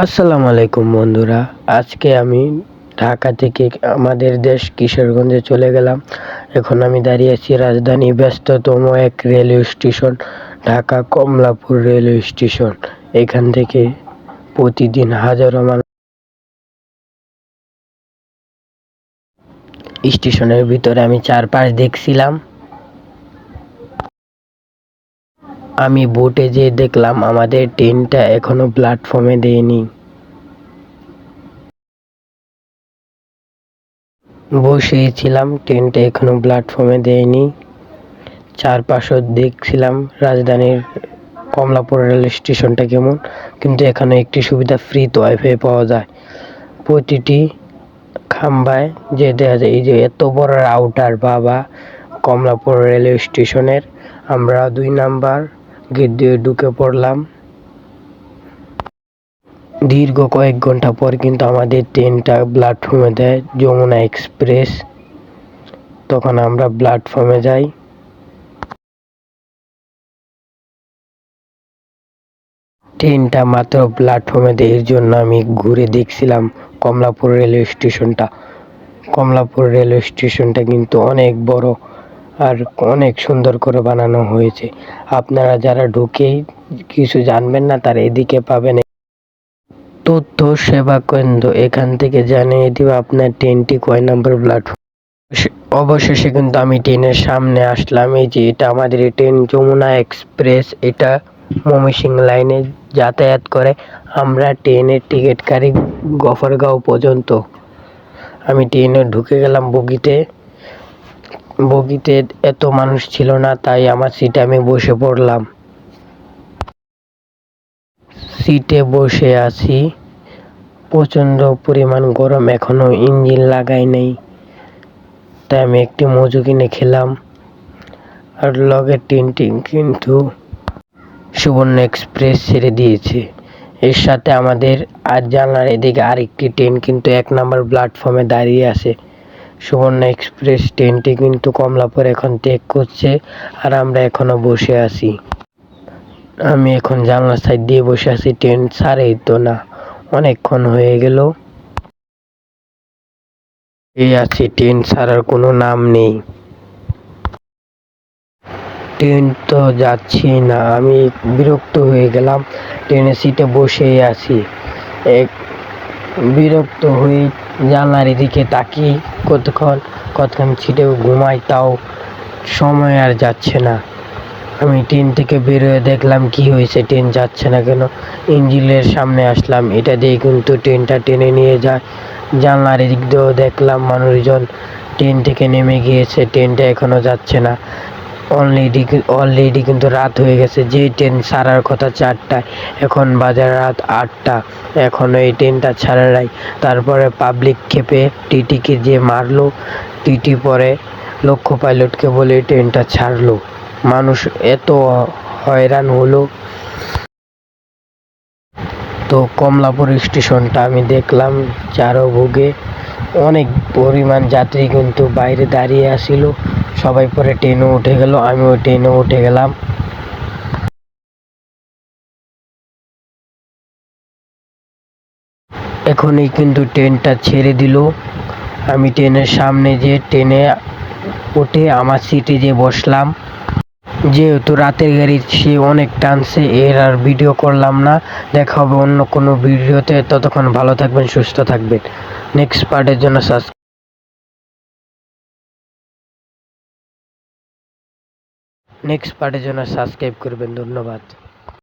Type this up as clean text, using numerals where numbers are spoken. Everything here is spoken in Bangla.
আসসালামু আলাইকুম বন্ধুরা। আজকে আমি ঢাকা থেকে আমাদের দেশ কিশোরগঞ্জে চলে গেলাম। এখন আমি দাঁড়িয়ে আছি রাজধানীর ব্যস্ততম এক railway station, Dhaka Kamalapur railway station. এখান থেকে প্রতিদিন হাজারো মানুষ স্টেশনের ভিতরে আমি চারপাশ দেখছিলাম। আমি বোটে যেয়ে দেখলাম আমাদের ট্রেনটা এখনো প্ল্যাটফর্মে দেয়নি। বসেছিলাম, ট্রেনটা এখনো প্ল্যাটফর্মে দেয়নি। চারপাশও দেখছিলাম রাজধানীর কমলাপুর রেল স্টেশনটা কেমন, কিন্তু এখানে একটি সুবিধা, ফ্রিতে ওয়াইফাই পাওয়া যায় প্রতিটি খাম্বায়। যে দেখা যায় এই যে এত বড় রাউটার বাবা কমলাপুর রেলওয়ে স্টেশনের। আমরা 2 নাম্বার গেট দিয়ে ঢুকে পড়লাম। দীর্ঘ কয়েক ঘন্টা পর কিন্তু আমাদের ট্রেনটা প্ল্যাটফর্মে দেয়, যমুনা এক্সপ্রেস। তখন আমরা প্ল্যাটফর্মে যাই। ট্রেনটা মাত্র প্ল্যাটফর্মে দেয়, এর জন্য আমি ঘুরে দেখছিলাম কমলাপুর রেলওয়ে স্টেশনটা। কমলাপুর রেলওয়ে স্টেশনটা কিন্তু অনেক বড় আর অনেক সুন্দর করে বানানো হয়েছে। আপনারা যারা ঢুকেই কিছু জানবেন না, তারা এদিকে পাবেন তথ্য সেবা কেন্দ্র। এখান থেকে জানিয়ে দিবে আপনার ট্রেনটি কয় নম্বর প্ল্যাটফর্ম। অবশেষে কিন্তু আমি ট্রেনের সামনে আসলাম। এই যে এটা আমাদের ট্রেন যমুনা এক্সপ্রেস, এটা ময়মনসিংহ লাইনে যাতায়াত করে। আমরা ট্রেনের টিকিট কাটি গফরগাঁও পর্যন্ত। আমি ট্রেনে ঢুকে গেলাম বগিতে। বগিতে এত মানুষ ছিল না, তাই আমার সিটে আমি বসে পড়লাম। সিটে বসে আছি, প্রচণ্ড পরিমাণ গরম, এখনো ইঞ্জিন লাগাই নাই, তাই আমি একটি মজু কিনে খেলাম। আর লগের ট্রেনটি কিন্তু সুবর্ণ এক্সপ্রেস ছেড়ে দিয়েছে। এর সাথে আমাদের আর জানলার এদিকে আরেকটি ট্রেন কিন্তু 1 নম্বর প্ল্যাটফর্মে দাঁড়িয়ে আছে। সুবর্ণ এক্সপ্রেস ট্রেনটি কিন্তু কমলাপুর এখন ত্যাগ করছে, আর আমরা এখনো বসে আছি। আমি এখন জানলার সাইড দিয়ে বসে আছি, ট্রেন ছাড়েই তো না, অনেকক্ষণ হয়ে গেল এই আছি, ট্রেন ছাড়ার কোনো নাম নেই। ট্রেন তো যাচ্ছি না, আমি বিরক্ত হয়ে গেলাম। ট্রেনের সিটে বসেই আছি, বিরক্ত হয়ে জানলার এদিকে তাকিয়ে কতক্ষণ সিটে ঘুমাই, তাও সময় আর যাচ্ছে না। আমি ট্রেন থেকে বেরোয় দেখলাম কি হয়েছে, ট্রেন যাচ্ছে না কেন। ইঞ্জিনের সামনে আসলাম, এটা দিয়ে কিন্তু ট্রেনটা টেনে নিয়ে যায়। জানলার এদিক দিয়েও দেখলাম মানুষজন ট্রেন থেকে নেমে গিয়েছে, ট্রেনটা এখনো যাচ্ছে না। অলরেডি কিন্তু রাত হয়ে গেছে। যে ট্রেন ছাড়ার কথা 4টায়, এখন বাজে রাত 8টা, এখনো এই ট্রেনটা ছাড়ে নাই। তারপরে পাবলিক ক্ষেপে টিটিকে যে মারলো, টিটি পরে লক্ষ্য পাইলটকে বলে ট্রেনটা ছাড়লো। মানুষ এত হয়রান হলো। তো কমলাপুর স্টেশনটা আমি দেখলাম চারভুগে অনেক পরিমাণ যাত্রী কিন্তু বাইরে দাঁড়িয়ে আসিল। সবাই পরে ট্রেনে উঠে গেল, আমিও ট্রেনে উঠে গেলাম। এখনই কিন্তু ট্রেনটা ছেড়ে দিল। আমি ট্রেনের সামনে যে ট্রেনে উঠে আমার সিটে যে বসলাম। যেহেতু রাতের গাড়ি সে অনেক টানছে, এর আর ভিডিও করলাম না। দেখা হবে অন্য কোনো ভিডিওতে, ততক্ষণ ভালো থাকবেন, সুস্থ থাকবেন। নেক্সট পার্টের জন্য সাবস্ক্রাইব করবেন। ধন্যবাদ।